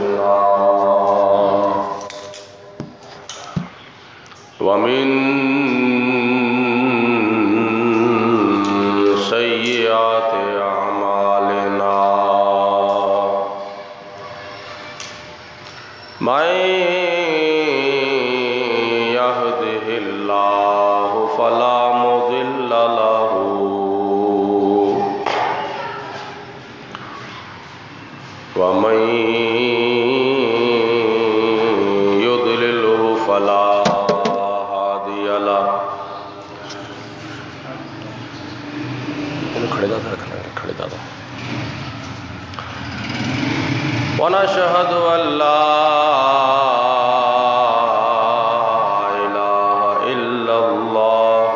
الله ومن سيئات أعمالنا من يهده الله فلا مضل له ومن يضلله فلا هادي له ونشهد أن لا إله إلا الله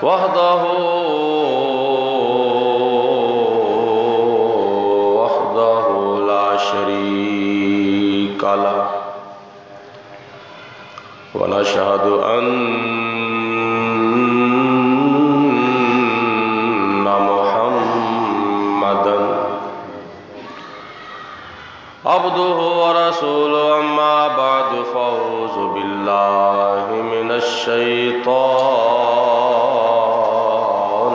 وحده لا شريك له ونشهد أن محمدا عبده ورسوله أما بعد فأعوذ بالله من الشيطان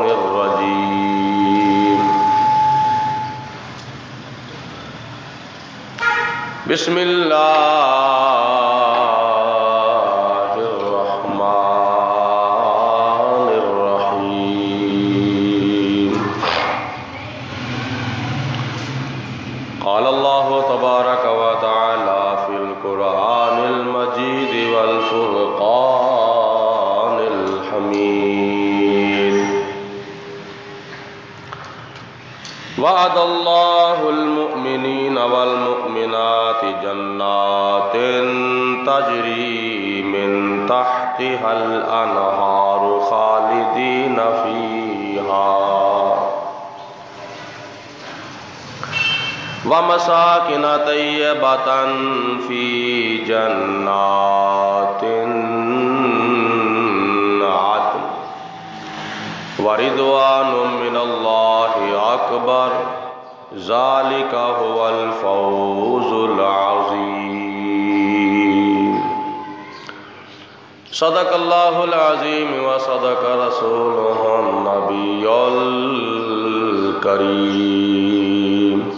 الرجيم بسم الله الرحمن الرحيم قال الله تبارك وتعالى في القرآن المجيد والفرقان الحميد وعد الله المؤمنين والمؤمنات جنات تجري من تحتها الأنهار خالدين فيها ومساكن طيبة في جنات عدن ورضوان من الله أكبر ذلك هو الفوز العظيم صدق الله العظيم وصدق رسوله النبي الكريم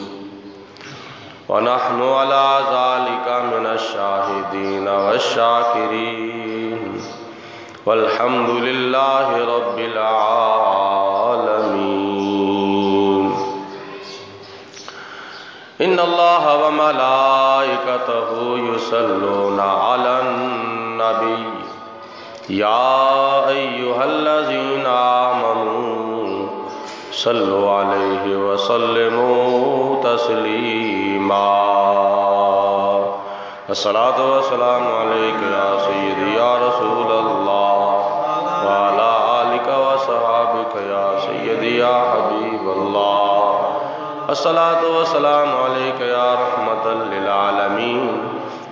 ونحن على ذلك من الشاهدين والشاكرين والحمد لله رب العالمين إن الله وملائكته يصلون على النبي يا أيها الذين آمنوا صلوا عليه وسلموا تسليما الصلاة والسلام عليك يا سيدي يا رسول الله وعلى آلك وصحابك يا سيدي يا حبيب الله الصلاة والسلام عليك يا رحمة للعالمين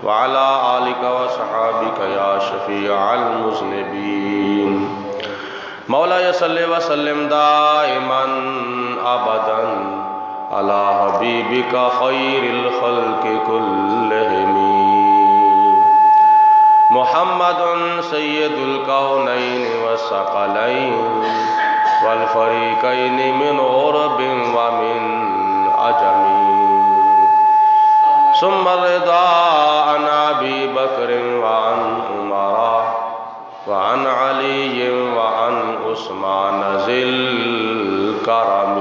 وعلى آلك وصحابك يا شفيع المذنبين مولاي صل وسلم دائما أبدا على حبيبك خير الخلق كلهم محمد سيد الكونين والثقلين والفريقين من عرب ومن عجم ثم الرضا عن أبي بكر وعن عمر وعن علي وعن عثمان ذي الكرم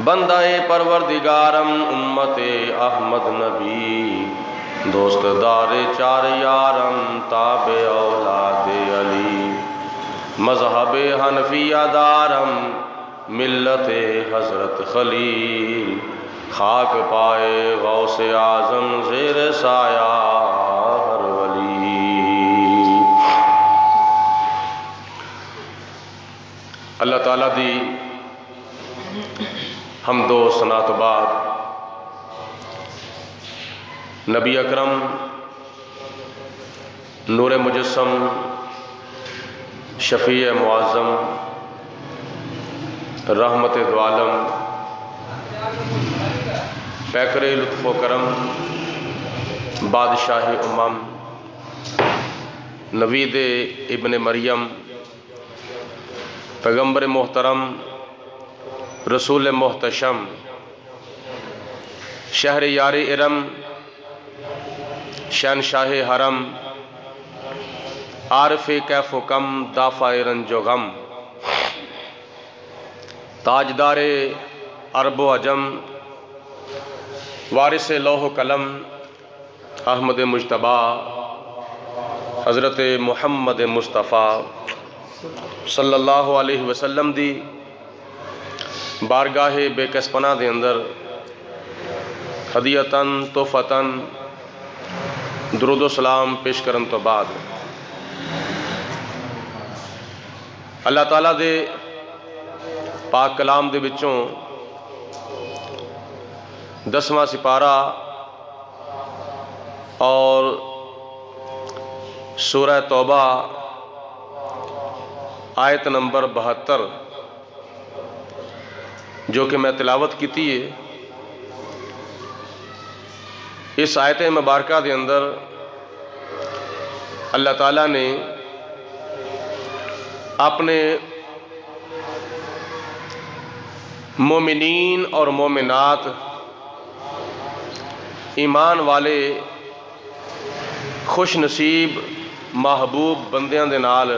بندہ پروردگارم امت احمد نبی دوست دار چار یارم تابع اولاد علی مذہب حنفیہ دارم ملت حضرت خلیل خاک پائے غوث اعظم زیر سایہ ہر ولی اللہ تعالیٰ دی حمد و ثنا تو بعد نبی اکرم نور مجسم شفیع معظم رحمت دو عالم پیکر لطف و کرم بادشاہ امم نوید ابن مریم پیغمبر محترم رسول محتشم شہر یار ارم شہنشاہ حرم عارف کیف و کم دافع رنج و غم تاجدار عرب و عجم وارث لوح و قلم احمد مجتبی حضرت محمد مصطفیٰ صلی اللہ علیہ وسلم دی بارگاہ بے کس پناہ دے اندر ہدیتاً تحفتاً درود و سلام پیش کرن تو بعد اللہ تعالیٰ دے پاک کلام دے بچوں 10واں سپارہ اور سورہ توبہ آیت نمبر 72 جو کہ میں تلاوت کی تھی ہے، اس آیت مبارکہ دے اندر اللہ تعالیٰ نے اپنے مومنین اور مومنات ایمان والے خوش نصیب محبوب بندیاں دے نال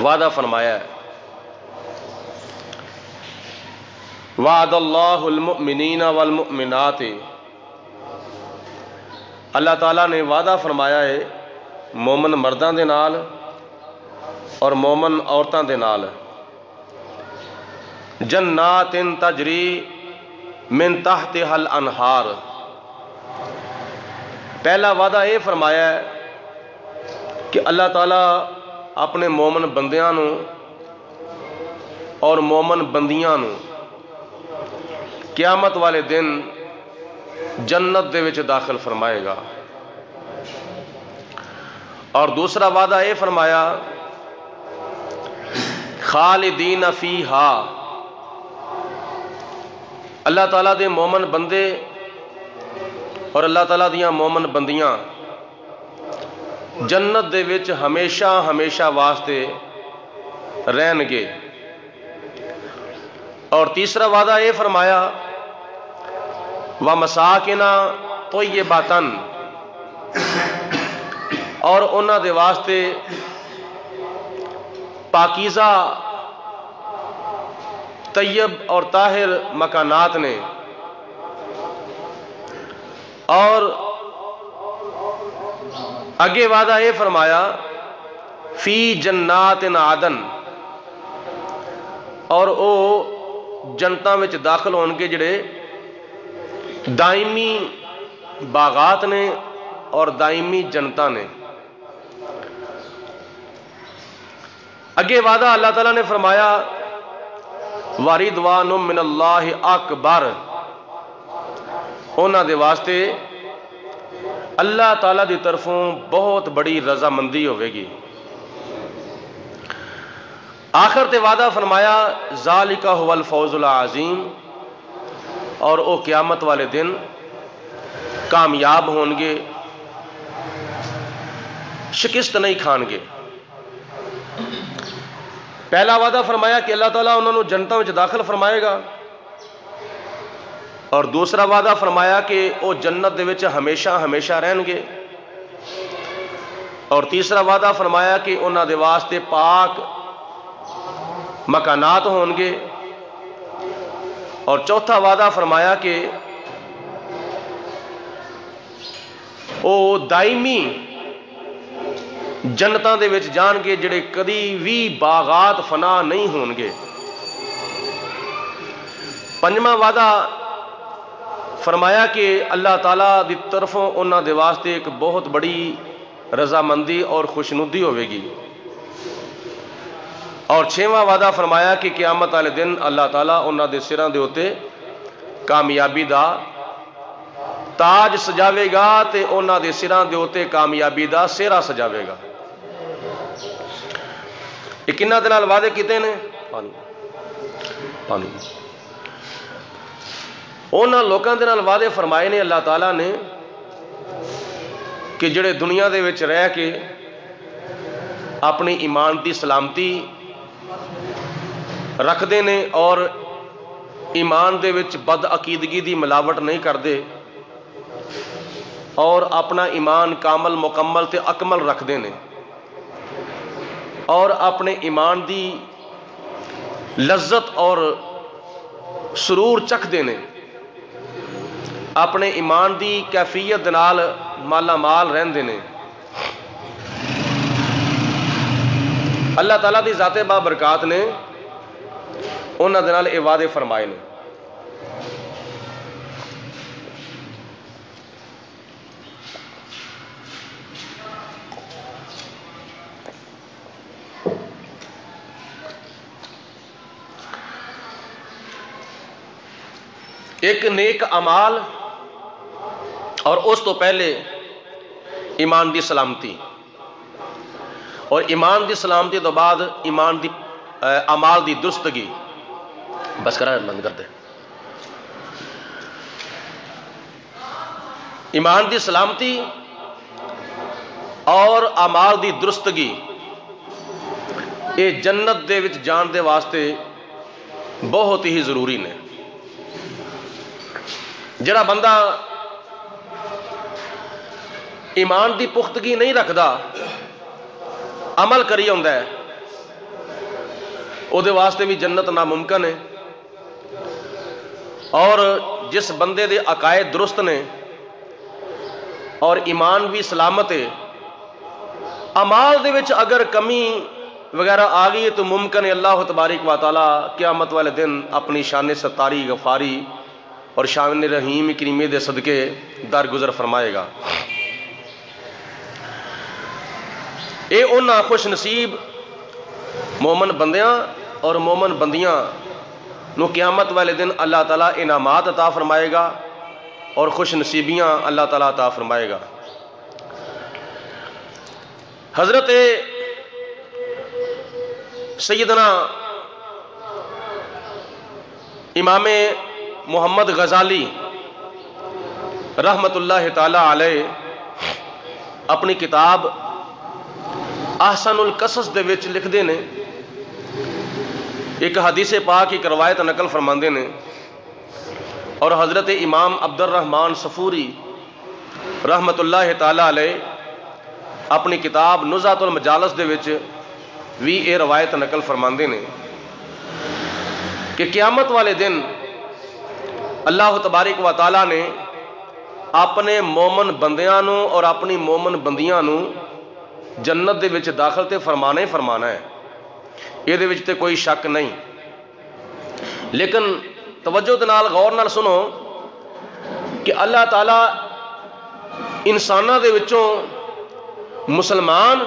وعدہ فرمایا ہے۔ وعد اللہ المؤمنین والمؤمنات، اللہ تعالیٰ نے وعدہ فرمایا ہے مومن مرداں دے نال اور مومن عورتاں دے نال، جنات تجری من تحتها الانہار۔ پہلا وعدہ یہ فرمایا ہے کہ اللہ تعالیٰ اپنے مومن بندیاں نو اور مومن بندیاں نو قیامت والے دن جنت دے وچ داخل فرمائے گا، اور دوسرا وعدہ یہ فرمایا خالدین فیہا، اللہ تعالیٰ دے مومن بندے اور اللہ تعالیٰ دیاں مومن بندیاں جنت دے وچ ہمیشہ ہمیشہ واسطے رہن گے، اور تیسرا وعدہ یہ فرمایا وَمَسَاكِنَ طَيِّبَةً، اور انہاں دے واسطے پاکیزہ طیب اور طاہر مکانات نے، اور اگے وعدہ یہ فرمایا فی جنات عدن، اور او جنتاں وچ داخل ہون کے جڑے دائمی باغات نے اور دائمی جنتاں نے۔ اگے وعدہ اللہ تعالیٰ نے فرمایا وَرِضْوَانٌ مِّنَ اللَّهِ اکبر، انہاں دے واسطے اللہ تعالیٰ دی طرفوں بہت بڑی رضامندی ہوئے گی۔ آخر تے وعدہ فرمایا ذالک هو الفوز العظیم، اور او قیامت والے دن کامیاب ہون گے، شکست نہیں کھان گے۔ پہلا وعدہ فرمایا کہ اللہ تعالیٰ انہوں نے جنتوں میں داخل فرمائے گا، اور دوسرا وعدہ فرمایا کہ وہ جنت دے وچ ہمیشہ ہمیشہ رہن گے، اور تیسرا وعدہ فرمایا کہ انہاں دے واسطے پاک مکانات ہون گے، اور چوتھا وعدہ فرمایا کہ وہ دائمی جنتاں دے وچ جان کے جڑے کدی بھی باغات فنا نہیں ہون گے۔ پنجواں وعدہ فرمایا کہ اللہ تعالیٰ دی طرفوں انہاں دے واسطے ایک بہت بڑی رضامندی اور خوشنودی ہوئے گی، اور چھواں وعدہ فرمایا کہ قیامت والے دن اللہ تعالیٰ انہاں دے سراں دے اوتے کامیابی دا تاج سجاوے گا تے انہاں دے سراں دے اوتے کامیابی دا سہرا سجاوے گا۔ یہ کنہ دے نال وعدے کیتے نے؟ پانی انہاں لوکاں دے نال وعدے فرمائے نے اللہ تعالیٰ نے کہ جڑے دنیا دے وچ رہ کے اپنی ایمان دی سلامتی رکھدے نے اور ایمان دے وچ بد عقیدگی دی ملاوٹ نہیں کردے اور اپنا ایمان کامل مکمل تے اکمل رکھدے نے اور اپنے ایمان دی لذت اور سرور چکھدے نے اپنے ایمان دی کیفیت نال مالا مال رہندے نے اللہ تعالیٰ دی ذات بابرکات نے انہاں دے نال اے وعدے فرمائے نے ایک نیک اعمال اور اس تو پہلے ایمان دی سلامتی اور ایمان دی سلامتی تو بعد ایمان دی اعمال دی درستگی بس کرا بند کر دے ایمان دی سلامتی اور اعمال دی درستگی یہ جنت دے وچ جان دے واسطے بہت ہی ضروری نے جڑا بندہ ایمان دی پختگی نہیں رکھدا عمل کری ہوندا ہے او دے واسطے بھی جنت ناممکن ہے اور جس بندے دے عقائد درست نے اور ایمان بھی سلامت ہے اعمال دے وچ اگر کمی وغیرہ آ گئی تو ممکن ہے اللہ تبارک و تعالی قیامت والے دن اپنی شان ستاری غفاری اور شان رحیم کریمے دے صدقے درگزر فرمائے گا اے انہاں خوش نصیب مومن بندیاں اور مومن بندیاں نو قیامت والے دن اللہ تعالیٰ انعامات عطا فرمائے گا اور خوش نصیبیاں اللہ تعالیٰ عطا فرمائے گا حضرت سیدنا امام محمد غزالی رحمت اللہ تعالی علیہ اپنی کتاب احسن القصص دے وچ لکھدے نے ایک حدیث پاک ایک روایت نقل فرماندے نے اور حضرت امام عبد الرحمن صفوری رحمت اللہ تعالی علیہ اپنی کتاب نزہۃ المجالس دے وچ بھی یہ روایت نقل فرماندے نے کہ قیامت والے دن اللہ تبارک و تعالیٰ نے اپنے مومن بندیاں نو اور اپنی مومن بندیاں نو جنت دے وچ داخل تے فرمانا ہی فرمانا ہے یہ دے وچ تے کوئی شک نہیں لیکن توجہ دے نال غور نال سنو کہ اللہ تعالیٰ انساناں دے وچوں مسلمان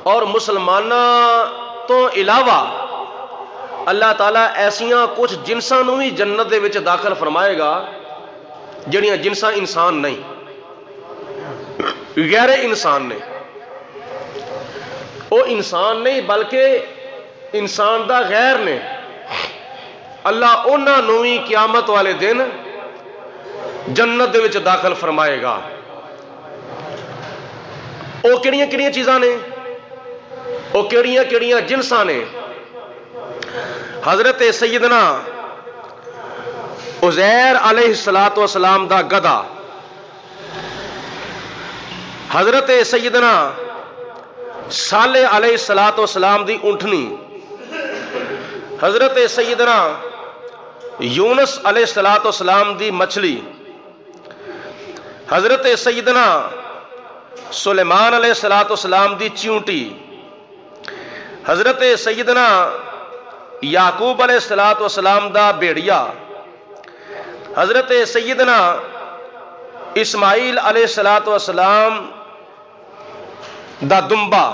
اور مسلماناں تو علاوہ اللہ تعالیٰ ایسیاں کچھ جنساں نو بھی جنت دے وچ داخل فرمائے گا جڑیاں جنساں انسان نہیں غیر انسان نے وہ انسان نہیں بلکہ انسان دا غیر نے اللہ انہاں نو بھی قیامت والے دن جنت دے وچ داخل فرمائے گا وہ کیڑیاں کیڑیاں چیزاں نے وہ کیڑیاں کیڑیاں جنساں نے حضرت سیدنا عزیر علیہ السلام دا گدا حضرت سیدنا صالح علیہ السلام دی اونٹنی حضرت سیدنا یونس علیہ السلام دی مچھلی حضرت سیدنا سلیمان علیہ السلام دی چیونٹی حضرت سیدنا یعقوب علیہ السلام دا بیڑیا حضرت سیدنا اسماعیل علیہ السلام دا دمبا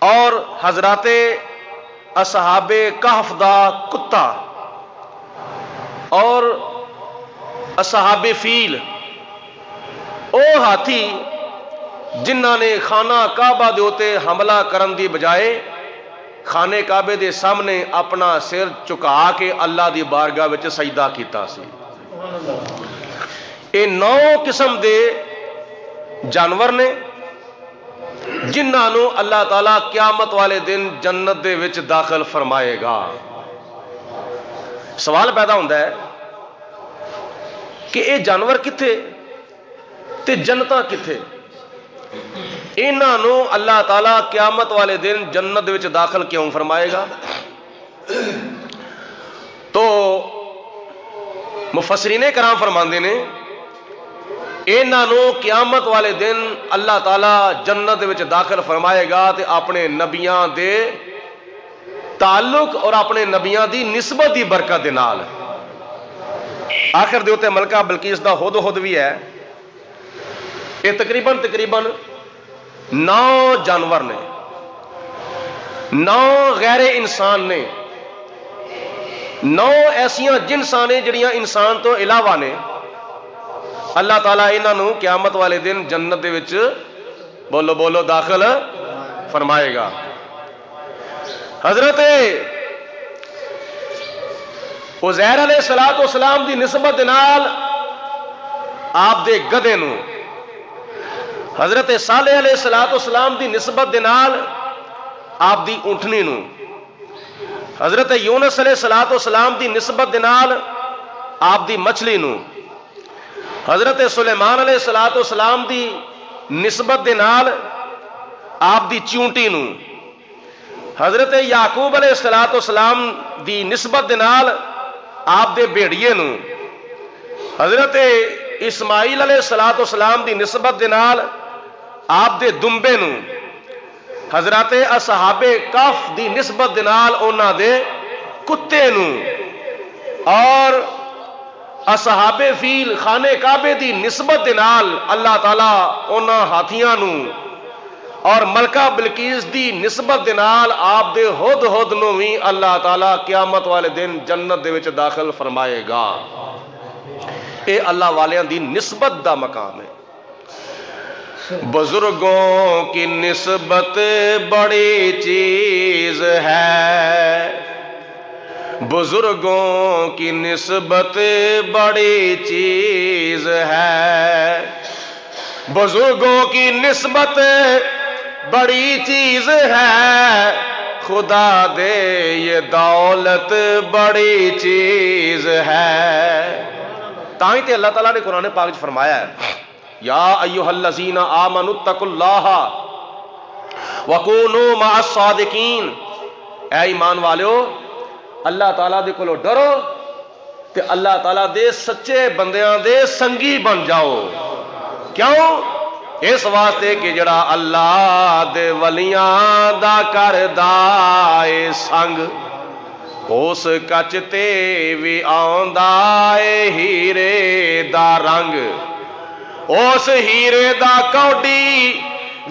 اور حضرات اصحاب کہف دا کتا اور اصحاب فیل او ہاتھی جنہ نے خانہ کعبہ دے اوتے حملہ کرن دی بجائے خانے کعبے دے سامنے اپنا سر چکا کے اللہ دی بارگاہ وچ سجدہ کیتا سی۔ یہ 9 قسم دے جانور نے جنہاں نو اللہ تعالیٰ قیامت والے دن جنت دے وچ داخل فرمائے گا۔ سوال پیدا ہوتا ہے کہ یہ جانور کتھے تے جنتاں کتھے؟ انہاں نو اللہ تعالیٰ قیامت والے دن جنت دے وچ داخل کیوں فرمائے گا؟ تو مفسرین کرام فرماندے نے انہاں نو قیامت والے دن اللہ تعالیٰ جنت دے وچ داخل فرمائے گا تے اپنے نبیاں دے تعلق اور اپنے نبیاں دی نسبت دی برکت دے نال۔ آخر دے اوتے ملکہ بلقیس دا ہد بھی ہے۔ یہ تقریباً 9 جانور نے، 9 غیر انسان نے، 9 ایسیاں جنساں نے جڑیاں انسان تو علاوہ نے۔ اللہ تعالیٰ انہاں نو قیامت والے دن جنت دے وچ بولو بولو داخل فرمائے گا۔ حضرت عزیر علیہ السلام دی نسبت نال آپ دے گدے نو، حضرت صالح علیہ السلام دی نسبت نال آپ دی اونٹنی نو، حضرت یونس علیہ السلام دی نسبت نال آپ دی مچھلی نو، حضرت سلیمان علیہ السلام دی نسبت نال آپ دی چونٹی نو، حضرت یعقوب علیہ السلام دی نسبت نال آپ دے بیڑیے نو، حضرت اسماعیل علیہ السلام دی نسبت نال آپ دے دمبے نو، حضرت اصحاب کہف دی نسبت نال انہاں دے کتے نو، اور اصحاب فیل خانے کعبے دی نسبت نال اللہ تعالیٰ انہاں ہاتھیاں نو، اور ملکہ بلقیس دی نسبت نال آپ دے ہد نو بھی اللہ تعالیٰ قیامت والے دن جنت دے وچ داخل فرمائے گا۔ اے اللہ والیاں دی نسبت دا مقام ہے۔ بزرگوں کی نسبت بڑی چیز ہے، بزرگوں کی نسبت بڑی چیز ہے، بزرگوں کی نسبت بڑی چیز ہے، خدا دے یہ دولت بڑی چیز ہے۔ تاں تے اللہ تعالیٰ نے قرآن پاک میں فرمایا ہے یا ایھا الذین آمنوا اتقوا اللہ وکونوا مع الصادقین، اے ایمان والو اللہ تعالیٰ دے کولو ڈرو تے اللہ تعالیٰ دے سچے بندیاں دے سنگی بن جاؤ۔ کیوں؟ اس واسطے کہ جڑا اللہ دے ولیاں دا کردا اے سنگ، اس کچ تے وی آندا اے ہیرے دا رنگ، اس ہیرے دا کوڈی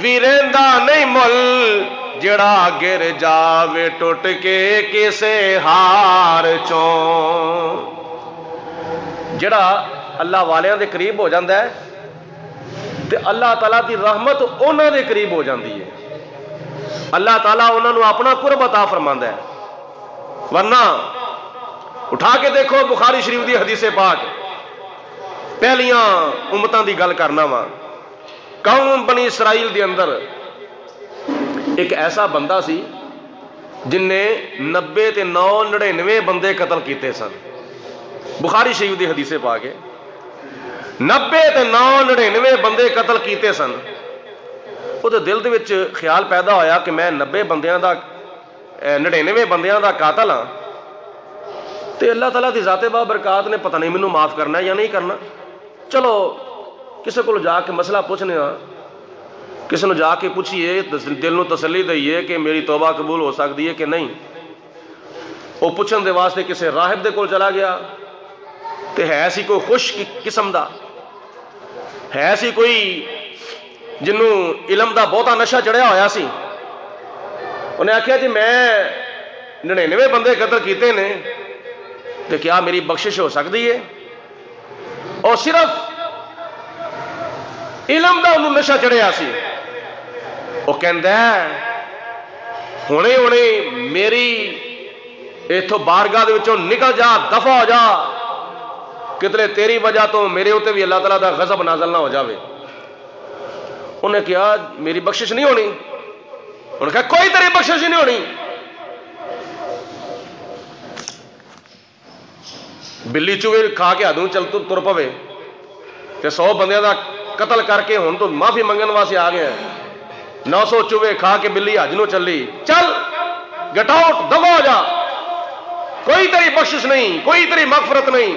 وی رہندا نہیں مل، جڑا گر جاوے ٹوٹ کے کسے ہار چوں۔ جڑا اللہ والیاں دے قریب ہو جاندا ہے تے اللہ تعالیٰ دی رحمت انہاں دے قریب ہو جاندی ہے، اللہ تعالیٰ انہاں نو اپنا قرب عطا فرماندا ہے۔ ورنہ اٹھا کے دیکھو بخاری شریف دی حدیث پاک، پہلیاں امتاں دی گل کرنا وا، قوم بنی اسرائیل دے اندر ایک ایسا بندہ سی جن نے 90 تے 99 بندے قتل کیتے سن۔ بخاری شریف دی حدیث پاک ہے 90 تے 99 بندے قتل کیتے سن۔ وہ دل دے وچ خیال پیدا ہویا کہ میں 99 بندیاں دا قاتل ہاں تے اللہ تعالیٰ دی ذات بابرکات نے پتہ نہیں مینوں معاف کرنا ہے یا نہیں کرنا، چلو کسے کو جا کے مسئلہ پوچھنے ہاں، کسی نے جا کے پوچھئے، دل نو تسلی دئیے کہ میری توبہ قبول ہو سکتی ہے کہ نہیں۔ وہ پوچھن دے واسطے کسی راہب دے کول چلا گیا تے ہے سی کوئی خوش قسم دا، ہے سی کوئی جنوں علم دا بہتا نشہ چڑھیا ہویا سی۔ انہیں آخیا جی میں 99 بندے قتل کیتے نے تے کیا میری بخشش ہو سکتی ہے؟ اور صرف علم دا انہوں نشہ چڑھیا سی۔ وہ کہندا ہے ਹੁਣੇ ਹੁਣੇ ਮੇਰੀ ਇਥੋਂ ਬਾਰਗਾਹ ਦੇ ਵਿੱਚੋਂ ਨਿਕਲ ਜਾ, ਦਫਾ ਹੋ ਜਾ, ਕਿਤੇ ਤੇਰੀ ਵਜ੍ਹਾ ਤੋਂ ਮੇਰੇ ਉੱਤੇ ਵੀ ਅੱਲਾਹ ਤਾਲਾ ਦਾ ਗਜ਼ਬ ਨਾਜ਼ਲ ਨਾ ਹੋ ਜਾਵੇ। ਉਹਨੇ ਕਿਹਾ ਮੇਰੀ ਬਖਸ਼ਿਸ਼ ਨਹੀਂ ਹੋਣੀ। ਉਹਨੇ ਕਿਹਾ ਕੋਈ ਤੇਰੀ ਬਖਸ਼ਿਸ਼ ਨਹੀਂ ਹੋਣੀ। ਬਿੱਲੀ ਚੂਹੇ ਖਾ ਕੇ ਹੱਦ ਨੂੰ ਚੱਲ ਤੁਰ ਪਵੇ ਤੇ 100 ਬੰਦਿਆਂ ਦਾ ਕਤਲ ਕਰਕੇ ਹੁਣ ਤੂੰ ਮਾਫੀ ਮੰਗਣ ਵਾਸਤੇ ਆ ਗਿਆ। 900 ਚੂਹੇ ਖਾ ਕੇ ਬਿੱਲੀ ਹੱਜ ਨੂੰ ਚੱਲੀ। ਚੱਲ ਗੈਟ ਆਊਟ, ਦਫਾ ਹੋ ਜਾ, ਕੋਈ ਤੇਰੀ ਬਖਸ਼ਿਸ਼ ਨਹੀਂ, ਕੋਈ ਤੇਰੀ ਮਗਫਰਤ ਨਹੀਂ,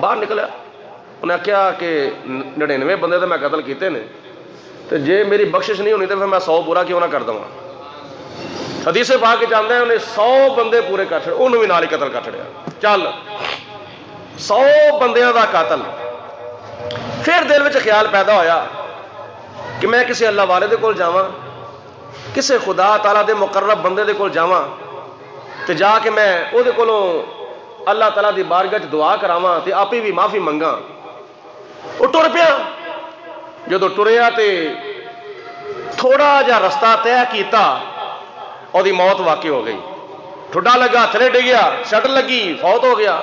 ਬਾਹਰ ਨਿਕਲਿਆ। ਉਹਨੇ ਆਖਿਆ ਕਿ 99 ਬੰਦੇ ਤਾਂ ਮੈਂ ਕਤਲ ਕੀਤੇ ਨੇ, ਤੇ ਜੇ ਮੇਰੀ ਬਖਸ਼ਿਸ਼ ਨਹੀਂ ਹੋਣੀ ਤਾਂ ਫਿਰ ਮੈਂ 100 ਪੂਰਾ ਕਿਉਂ ਨਾ ਕਰ ਦੇਵਾਂ। ਹਦੀਸੇ ਪਾ ਕੇ ਚਾਹੁੰਦਾ ਉਹਨੇ 100 ਬੰਦੇ ਪੂਰੇ ਕਰ ਛੱਡੇ, ਉਹਨੂੰ ਵੀ ਨਾਲ ਹੀ ਕਤਲ ਕਰ ਛੱਡਿਆ। ਚੱਲ 100 ਬੰਦਿਆਂ ਦਾ ਕਾਤਲ। ਫਿਰ ਦਿਲ ਵਿੱਚ ਖਿਆਲ ਪੈਦਾ ਹੋਇਆ ਕਿ ਮੈਂ ਕਿਸੇ ਅੱਲਾਹ ਵਾਲੇ ਦੇ ਕੋਲ ਜਾਵਾਂ, ਕਿਸੇ ਖੁਦਾ ਤਾਲਾ ਦੇ ਮੁਕਰਬ ਬੰਦੇ ਦੇ ਕੋਲ ਜਾਵਾਂ ਤੇ ਜਾ ਕੇ ਮੈਂ ਉਹਦੇ ਕੋਲੋਂ ਅੱਲਾਹ ਤਾਲਾ ਦੀ ਬਾਰਗਾਹ 'ਚ ਦੁਆ ਕਰਾਵਾਂ ਤੇ ਆਪੇ ਵੀ ਮਾਫੀ ਮੰਗਾ। ਉਹ ਟੁਰ ਪਿਆ। ਜਦੋਂ ਟੁਰਿਆ ਤੇ ਥੋੜਾ ਜਿਹਾ ਰਸਤਾ ਤੈਅ ਕੀਤਾ, ਉਹਦੀ ਮੌਤ ਵਾਕਿਆ ਹੋ ਗਈ। ਠੁੱਡਾ ਲੱਗਾ, ਥੱਲੇ ਡਿੱਗਿਆ, ਸੱਟ ਲੱਗੀ, ਫੌਤ ਹੋ ਗਿਆ।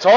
100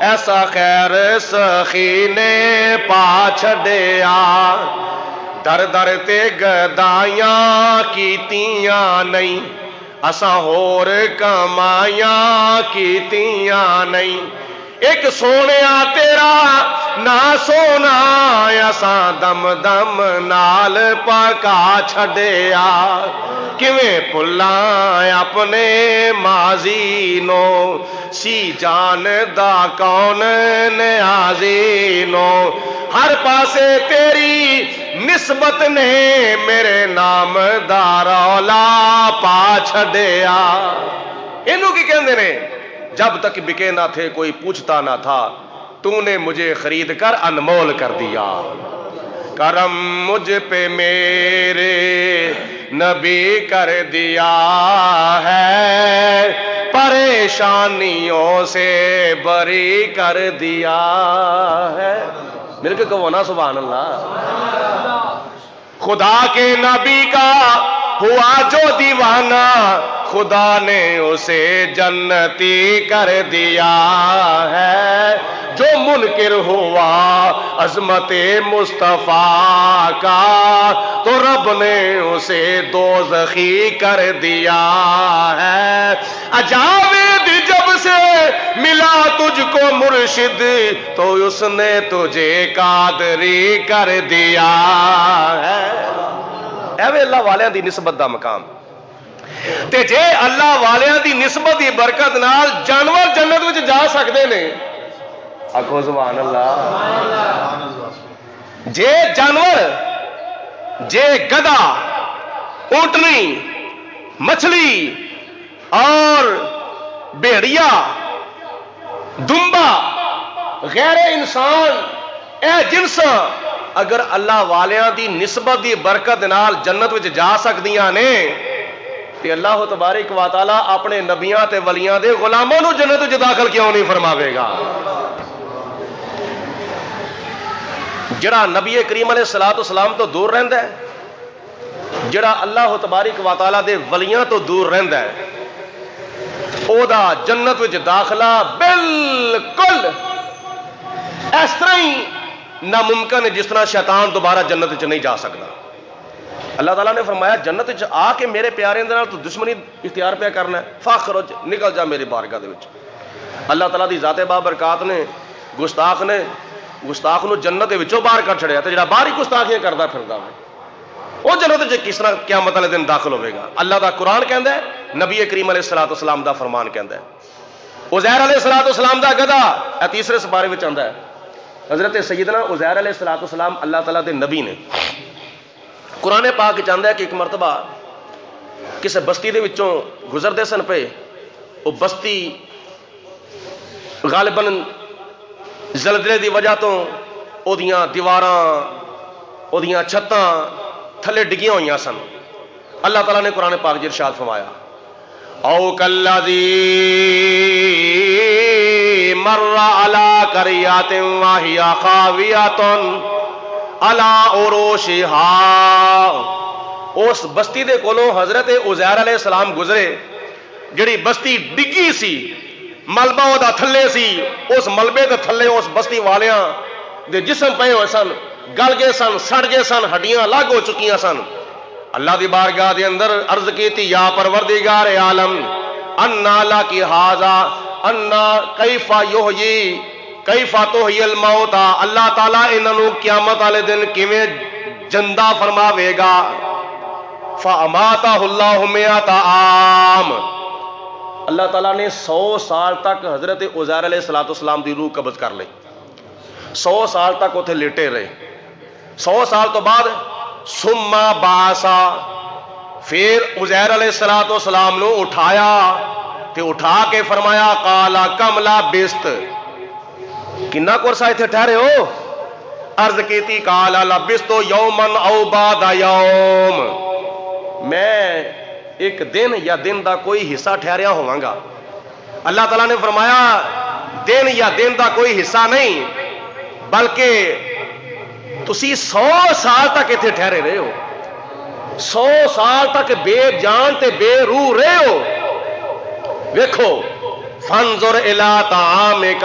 ایسا خیر سخی نے پا چھڈیا در در تے گدائیاں کیتیاں نہیں اساں ہور کمائیاں کیتیاں نہیں ایک سونیا تیرا نہ سونا اساں دم دم نال پکا چھڈیا کیویں بھلاں اپنے ماضی نو سی جان دا کون نیازی نو ہر پاسے تیری نسبت نے میرے نام دا رولا پا چھڈیا انہوں کی کہندے نے جب تک بکے نہ تھے کوئی پوچھتا نہ تھا تو نے مجھے خرید کر انمول کر دیا کرم مجھ پہ میرے نبی کر دیا ہے پریشانیوں سے بری کر دیا ہے مل کے کہو نا سبحان اللہ خدا کے نبی کا ہوا جو دیوانہ خدا نے اسے جنتی کر دیا ہے جو منکر ہوا عظمت مصطفیٰ کا تو رب نے اسے دوزخی کر دیا ہے جاوید جب سے ملا تجھ کو مرشد تو اس نے تجھے قادری کر دیا ہے ایویں اللہ والیاں دی نسبت دا مقام تے جے اللہ والیاں دی نسبت دی برکت نال جانور جنت وچ جا سکدے نے آکھو سبحان اللہ جے جانور جے گدھا اونٹنی مچھلی اور بھیڑیا دمبا غیر انسان اے جنس اگر اللہ والیاں دی نسبت دی برکت نال جنت وچ جا سکدیاں نے تے اللہ تبارک و تعالی اپنے نبیاں تے ولیاں دے غلاماں نو جنت وچ داخل کیوں نہیں فرماوے گا جڑا نبی کریم علیہ الصلوۃ والسلام تو دور رہندا ہے جڑا اللہ تبارک و تعالی دے ولیاں تو دور رہندا ہے او دا جنت وچ داخلہ بالکل اس طرح ہی ناممکن ہے جس طرح شیطان دوبارہ جنت وچ نہیں جا سکتا اللہ تعالیٰ نے فرمایا جنت وچ آ کے میرے پیارے دے نال تو دشمنی اختیار پہ کرنا ہے فخرج نکل جا میری بارگاہ دے وچ اللہ تعالیٰ دی ذات بابرکات نے گستاخ نو جنت دے وچوں باہر کر چھڑیا تے جڑا باہر ہی گستاخیاں کردا پھردا ہے وہ جنت وچ کس طرح قیامت والے دن داخل ہوے گا اللہ دا قرآن کہندا ہے نبی کریم علیہ الصلوۃ والسلام دا فرمان کہندا ہے عزیر علیہ الصلوۃ والسلام دا گدھا اے تیسرے سپارے وچ آندا ہے حضرت سیدنا عزیر علیہ الصلوۃ والسلام اللہ تعالیٰ دے نبی نے قرآن پاک چاہتا ہے کہ ایک مرتبہ کسی بستی دے وچوں گزرتے سن پہ وہ بستی غالباً زلزلے دی وجہ تو او دیاں دیواراں او دیاں چھتاں تھلے ڈگیاں ہوئیاں سن اللہ تعالیٰ نے قرآن پاک ارشاد فرمایا او کالذی مر علی قریۃ وہی خاویۃ علی عروشہا اس بستی دے کولوں حضرت عزیر علیہ السلام گزرے جڑی بستی ڈگی سی ملبہ او دا تھلے سی اس ملبے دے تھلے اس بستی والیاں دے جسم پئے ہوئے سن گل گئے سن سڑ گئے سن ہڈیاں الگ ہو چکیاں سن اللہ دی بارگاہ دے اندر عرض کیتی یا پروردگار عالم انا لکی ھذا انا کیف یحیی کیف تحیی الموت اللہ تعالیٰ انہاں نو قیامت والے دن کیویں زندہ فرماوے گا فاماتہ اللہ مئۃ عام اللہ تعالیٰ نے 100 سال تک حضرت عزیر علیہ الصلوۃ والسلام دی روح قبض کر لی 100 سال تک اتنے لیٹے رہے 100 سال تو بعد ثم بعثا پھر عزیر علیہ الصلوۃ والسلام نو اٹھایا تے اٹھا کے فرمایا قال کم لبثت کنا کو عرصہ اتنے ٹھہرے ہو عرض کیتی قال لبثت یوما او بعد یوم میں ایک دن یا دن دا کوئی حصہ ٹھہریا ہوواں گا اللہ تعالیٰ نے فرمایا دن یا دن دا کوئی حصہ نہیں بلکہ تسی 100 سال تک اتنے ٹھہرے رہے ہو 100 سال تک بے جان تے بے روح رہے ہو ویکھو فانظر الی طعامک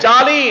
40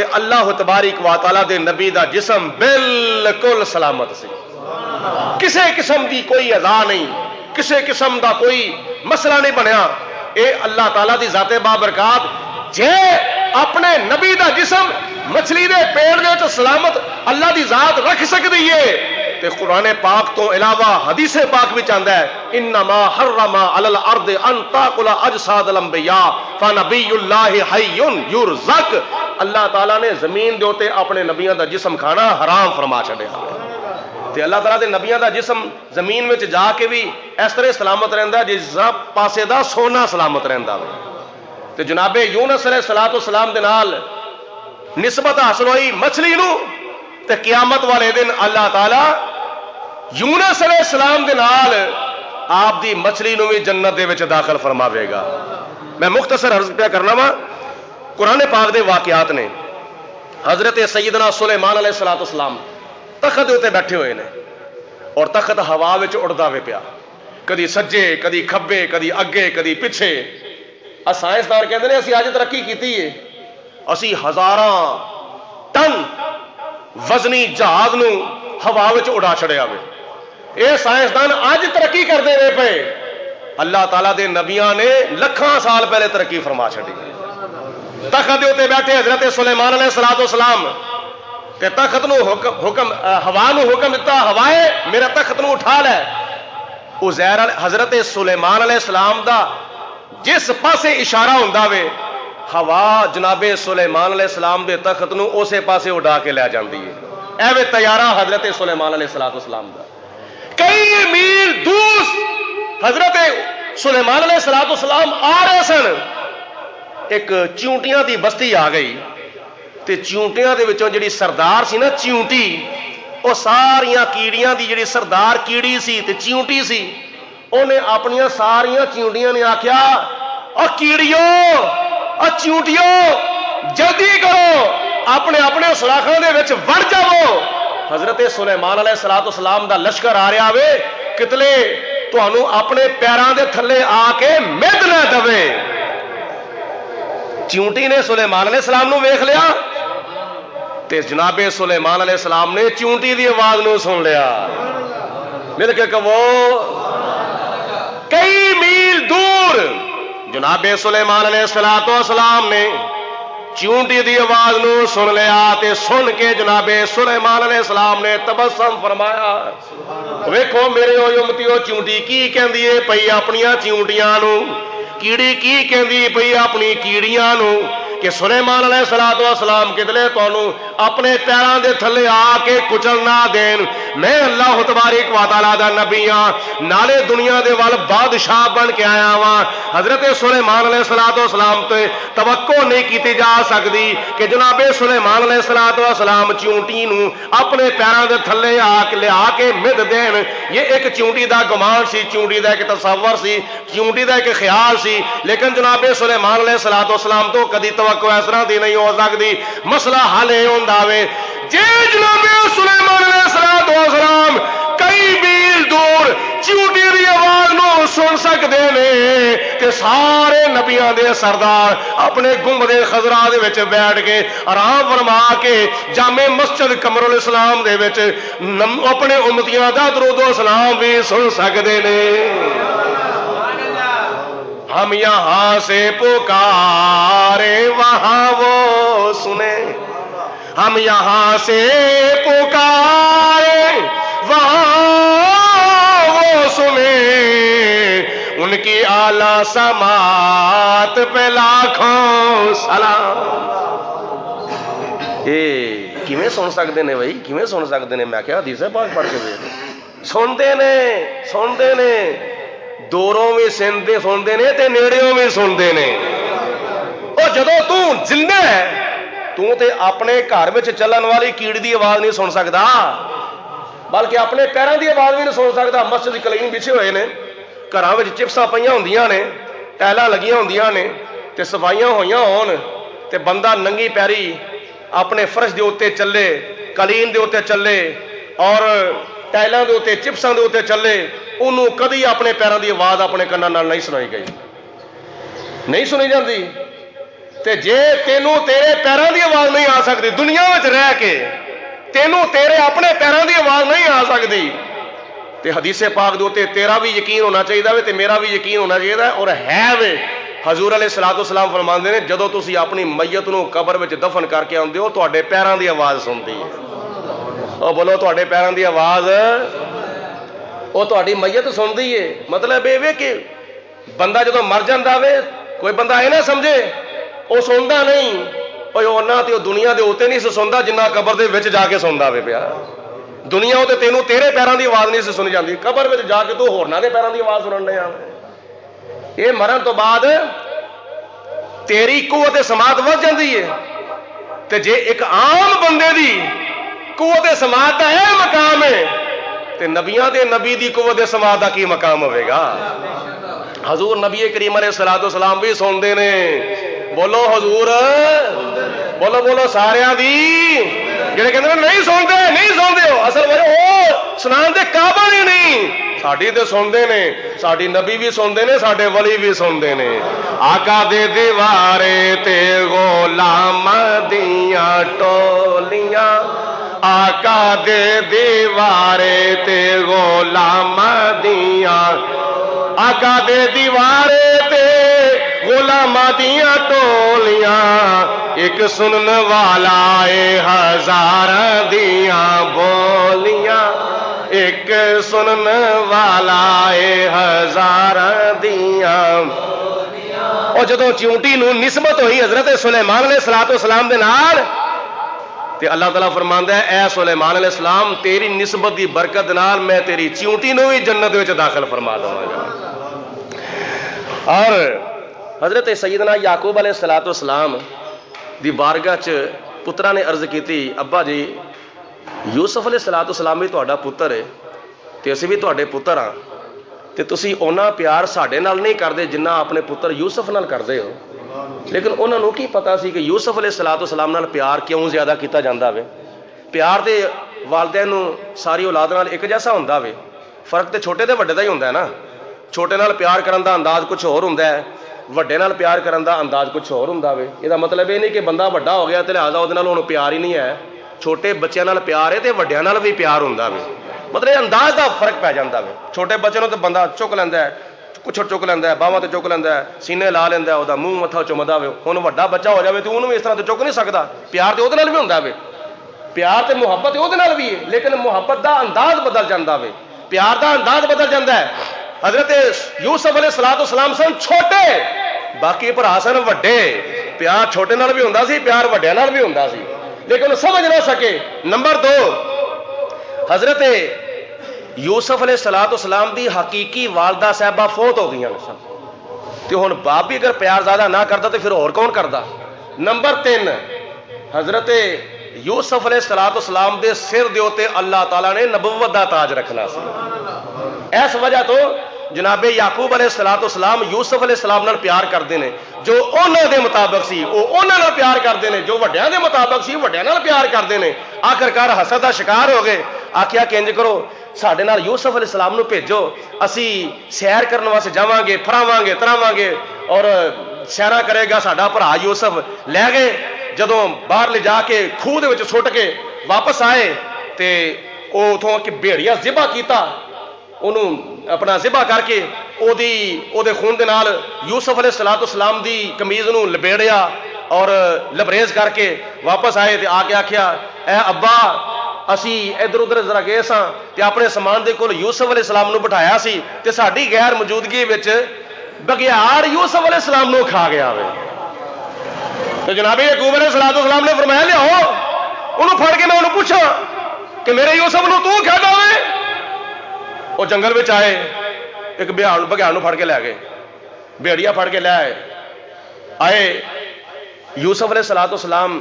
تے اللہ تبارک و تعالی دے نبی دا جسم بالکل سلامت سی، کسے قسم دی کوئی اذا نہیں، کسے قسم دا کوئی مسئلہ نہیں بنیا۔ اے اللہ تعالی دی ذات بابرکات جے اپنے نبی دا جسم مچھلی دے پیڑ دے وچ سلامت اللہ دی ذات رکھ سکدی ہے تے قرآن پاک تو علاوہ حدیث پاک بھی چاہتا ہے انما حرم علی الارض ان تاکل اجساد الانبیاء فنبی اللہ حی یرزق، اللہ تعالیٰ نے زمین دے اوتے اپنے نبیوں دا جسم کھانا حرام فرما چھڈیا تے اللہ تعالیٰ دے نبیوں دا جسم زمین وچ جا کے بھی اس طرح سلامت رہندا ہے جس پاسے دا سونا سلامت رہندا ہے۔ تے جناب یونس علیہ السلام دے نال نسبت حاصل ہوئی مچھلی نو تے قیامت والے دن اللہ تعالیٰ یونس علیہ السلام دے نال آپ دی مچھلی نو بھی جنت دے وچ داخل فرماوے گا۔ میں مختصر عرض پہ کرنا وا، قرآن پاک دے واقعات نے حضرت سیدنا سلیمان علیہ السلام تخت دے اوتے بیٹھے ہوئے نے اور تخت ہوا وچ اڑدا وے پیا، کدی سجے کدی کھبے کدی اگے کدی پیچھے۔ سائنسدان کہندے نے اسی اج ترقی کیتی ہے، اسی ہزاراں ٹن وزنی جہاز نو ہوا وچ اڑا چھڑیا وے۔ اے سائنسدان اج ترقی کردے رہے پے، اللہ تعالیٰ دے نبیاں نے لکھاں سال پہلے ترقی فرما چھڑی۔ تخت دے اوتے بیٹھے حضرت سلیمان علیہ السلام تے تخت نو حکم ہوا نو حکم دتا، ہوائے میرا تخت نو اٹھا لے۔ عزیر حضرت سلیمان علیہ السلام دا جس پاسے اشارہ ہوندا وے ہوا جناب سلیمان علیہ السلام دے تخت نو اسے پاسے اڑا کے لے جاندی ہے۔ اے وے طیارہ حضرت سلیمان علیہ السلام دا کئی میل دور حضرت سلیمان علیہ السلام آ رہے سن، ایک چیونٹیاں دی بستی آ گئی تے چیونٹیاں دے وچوں جڑی سردار سی نا چیونٹی، او ساریاں کیڑیاں دی جڑی سردار کیڑی سی تے چیونٹی سی، اونے اپنیاں ساریاں چیونٹیاں نے آکھیا او کیڑیو او چیونٹیو جلدی کرو اپنے اپنے سلاخاں دے وچ وڑ جاؤ۔ حضرت سلیمان علیہ السلام دا لشکر آ رہا وے، کتلے تانوں اپنے پیراں دے تھلے آ کے مد نہ دے۔ چیونٹی نے سلیمان علیہ السلام نو ویکھ لیا تے جناب سلیمان علیہ السلام نے چیونٹی دی آواز نو سن لیا، مل کے کہو کئی میل دور جناب سلیمان علیہ السلام نے چیونٹی دی آواز نو سن لیا تے سن کے جناب سلیمان علیہ السلام نے تبسم فرمایا، ویکھو میرے امتیو چیونٹی کی کہندی ہے پئی اپنیاں چیونٹیاں نو، کیڑی کی کہندی پئی اپنی کیڑیاں نو کہ سلیمان علیہ السلام کدلے تانوں اپنے پیراں دے تھلے آ کے کچل نہ دین۔ میں اللہ تبارک و تعالیٰ دا نبی ہاں، نالے دنیا دے وال بادشاہ بن کے آیا ہاں۔ حضرت سلیمان علیہ السلام تے توقع نہیں کیتی جا سکتی کہ جناب سلیمان علیہ السلام چیونٹی نو اپنے پیراں دے تھلے لیا کے مد دین۔ یہ ایک چیونٹی دا گمان سی، چیونٹی دا ایک تصور سی، چیونٹی دا ایک خیال سی، لیکن جناب سلیمان علیہ السلام تو کدی توقع اس طرح دی نہیں ہو سکتی۔ مسئلہ حل یہ ہوندا وے جے جناب سلیمان علیہ السلام کئی میل دور چیونٹی دی آواز نو سن سکتے نے تے سارے نبیاں دے سردار اپنے گنبد خضرا دے وچ بیٹھ کے آرام فرما کے جامع مسجد قمر الاسلام دے وچ اپنے امتیاں دا درود و سلام بھی سن سکتے نے۔ ہم یہاں سے پکارے وہاں وہ سنے، ہم یہاں سے پکارے وہاں وہ سنے، ان کی اعلیٰ سماعت پہ لاکھوں سلام۔ کیویں سن سکتے نے بھائی، کیویں سن سکتے نے؟ میں کیا حدیث پاک پڑھ کے سنتے نے دوروں بھی سنتے نے تے نیڑیوں بھی سنتے نے۔ اور جدو تو زندہ ہے تو تے اپنے گھر میں چلن والی کیڑی دی آواز نہیں سن سکتا، بلکہ اپنے پیروں دی آواز بھی نہیں سن سکتا۔ مسجد کلیم بچھے ہوئے نے، گھراں وچ چپساں پئیاں ہوندیاں نے، ٹائلاں لگیاں ہوندیاں نے تے صفائیاں ہوئیاں ہون تے بندہ ننگی پیری اپنے فرش دے اوتے چلے، کلین دے اوتے چلے اور ٹائلاں دے اوتے چپساں دے اوتے چلے، انہوں کدی اپنے پیروں دی آواز اپنے کاناں نال نہیں سنائی گئی، نہیں سنی جاندی۔ تے جے تینوں تیرے پیروں دی آواز نہیں آ سکتی دنیا وچ رہ کے تینوں تیرے اپنے پیروں دی آواز نہیں آ سکتی تے حدیث پاک دے اوتے تیرا بھی یقین ہونا چاہیے تے میرا بھی یقین ہونا چاہیے اور ہے وے حضور علیہ الصلوۃ والسلام فرماندے نے جدوں تسی اپنی میت نو قبر وچ دفن کر کے آندے ہو تواڈے پیروں دی آواز سنتی ہے او بولو تواڈے پیروں دی آواز وہ تواڈی میت سنتی ہے مطلب یہ وے کہ بندہ جدوں مر جاندا وے کوئی بندہ یہ نہ سمجھے وہ سنتا نہیں اونا تے دنیا دے اوتے نہیں سنتا جنہ قبر دے وچ جا کے سنتا وے پیا دنیا تے تینوں تیرے پیروں دی آواز نہیں سنی جاندی قبر وچ جا کے تو ہورناں دے پیروں دی آواز سنن ڈیا یہ مرن تو بعد تیری قوت سماعت ود جاندی ہے تے جے ایک عام بندے دی قوت سماعت دا اے مقام ہے تے نبیاں دے نبی دی قوت سماعت دا کی مقام ہوے گا حضور نبی کریم علیہ الصلوۃ والسلام بھی سنتے نے بولو حضور بولو بولو سارا دی جڑے کہندے نہیں سنتے ہو اصل وجہ وہ سنان دے قابل ہی نہیں ساڈی تے سنتے نے ساڈی نبی بھی سنتے نے ساڈے ولی بھی سنتے نے آقا دے دیوارے تے غلام دیاں ٹولیاں آقا دے دیوارے تے غلام دیاں آقا دے دیوارے تے غلاماں دیاں ٹولیاں ایک سنن والا اے ہزاراں دیاں بولیاں ایک سنن والا اے ہزاراں دیاں اور جدوں چیونٹی نو نسبت ہوئی حضرت سلیمان علیہ الصلوۃ والسلام دے نال تے اللہ تعالیٰ فرماندا ہے اے سلیمان علیہ السلام تیری نسبت دی برکت نال میں تیری چیونٹی نو بھی جنت وچ داخل فرما دواں گا اور حضرت سیدنا یعقوب علیہ الصلوۃ والسلام دی بارگاہ چ پترا نے عرض کیتی ابا جی یوسف علیہ الصلوۃ والسلام بھی تہاڈا پتر ہے تے اسی بھی تہاڈے پتر ہاں تے تسی اونا پیار ساڈے نال نہیں کردے جنہ اپنے پتر یوسف نال کردے ہو لیکن انہاں نوں کی پتا سی کہ یوسف علیہ الصلوۃ والسلام نال پیار کیوں زیادہ کیتا جاندا وے پیار تے والدین نوں ساری اولاد نال ایک جیسا ہوندا وے فرق تے چھوٹے تے وڈے دا ہی ہوندا ہے نا چھوٹے نال پیار کرن دا انداز کچھ اور ہوندا ہے وڈے نال پیار کرن دا انداز کچھ اور ہوندا وے یہ مطلب یہ نہیں کہ بندہ وڈا ہو گیا تے لہذا اودے نال ہن پیار ہی نہیں ہے چھوٹے بچیاں نال پیار ہے تے وڈیاں نال بھی پیار ہوندا وے مطلب انداز دا فرق پی جاندا وے چھوٹے بچے نوں تے بندہ چک لیندا ہے کچھ چک لیندا ہے باواں تے چک لیندا ہے سینے لا لیندا ہے اودا منہ متھا چومدا وے ہن وڈا بچہ ہو جاوے تے اونوں بھی اس طرح تے چک نہیں سکدا پیار تے اودے نال بھی ہوندا وے پیار تے محبت اودے نال بھی ہے لیکن محبت دا انداز بدل جاندا وے پیار دا انداز بدل جاندا ہے حضرت یوسف علیہ الصلوۃ والسلام سن چھوٹے باقی بھرا سن وڈے پیار چھوٹے نال بھی ہوندا سی پیار وڈیاں نال بھی ہوندا سی لیکن سمجھ نہ سکے نمبر 2 حضرت یوسف علیہ الصلوۃ والسلام دی حقیقی والدہ صاحبہ فوت ہو گئی سن تے ہن باپ بھی اگر پیار زیادہ نہ کردا تے پھر اور کون کردا نمبر 3 حضرت یوسف علیہ الصلوۃ والسلام دے سر دے اوتے اللہ تعالیٰ نے نبوت دا تاج رکھنا سی اس وجہ تو جناب یعقوب علیہ الصلوۃ والسلام یوسف علیہ السلام نال پیار کرتے ہیں جو انہاں دے مطابق سی وہ انہاں نال پیار کرتے ہیں جو وڈیاں دے مطابق سی وڈیاں نال پیار کرتے ہیں آخرکار حسد دا شکار ہو گئے آکھیا کہ انج کرو ساڈے نال یوسف علیہ السلام نو بھیجو اسی سیر کرن واسطے جاواں گے پھراواں گے تراواں گے اور سیرا کرے گا ساڈا بھرا یوسف لے گئے جدوں باہر لے جا کے کھوہ دے وچ سٹ کے واپس آئے تے او اتھوں کہ بھیڑیا ذبح کیتا انہوں اپنا ذبح کر کے او دے خون دے نال یوسف علیہ الصلوۃ والسلام دی قمیض نوں لپیڑیا اور لبریز کر کے واپس آئے تے آ کے آکھیا اے ابا اسی ادھر ادھر ذرا گئے ساں تے اپنے سامان دے کول یوسف علیہ السلام نو بٹھایا سی تے ساڈی غیر موجودگی وچ بگیاڑ یوسف علیہ السلام نو کھا گیا وے تے جناب یعقوب علیہ الصلوۃ والسلام نے فرمایا لیاؤ انہوں پھڑ کے میں انہوں پوچھا کہ میرے یوسف نو تو کھادا وے وہ جنگل میں آئے ایک بگیاڑ نو پھڑ کے لے گئے بھیڑیا پھڑ کے لے آئے یوسف علیہ الصلوۃ والسلام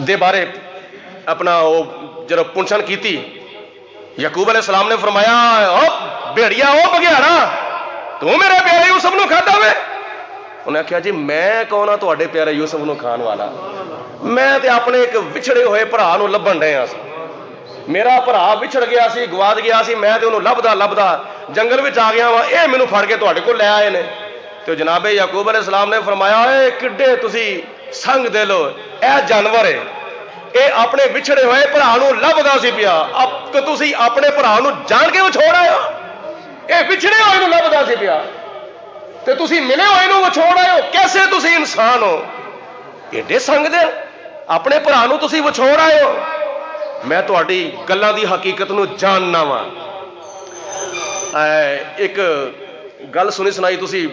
دے بارے اپنا وہ جب پنچھن کیتی یعقوب علیہ السلام نے فرمایا او بھیڑیا او بگیاڑا تو میرے پیارے یوسف نو کھادا وے انہیں کہا جی میں کون ہاں تواڈے پیارے یوسف نو کھان والا میں تے اپنے ایک وچھڑے ہوئے بھرا نو لبن ڈے ہاں میرا بھرا وچھڑ گیا سی گواد گیا سی میں تے انہوں لبدا جنگل وچ آ گیا وا اے مینوں پھڑ کے تواڈے کول لے آئے نے تو جناب یعقوب علیہ السلام نے فرمایا اے کڈے تسی سنگ دے لو، اے جانور ہے، اے اپنے بچھڑے ہوئے بھرا نو لبدا سی پیا، اب تو تسی اپنے بھرا نو جان کے چھوڑ آئے ہو، اے بچھڑے ہوئے نو لبدا سی پیا تے تسی ملے ہوئے نو چھوڑ آئے ہو، کیسے تسی انسان ہو، ایڈے سنگ دے اپنے بھرا نو تسی چھوڑ آئے ہو۔ میں تہاڈی گلاں دی حقیقت نو جاننا وا۔ ایک گل سنی سنائی تسی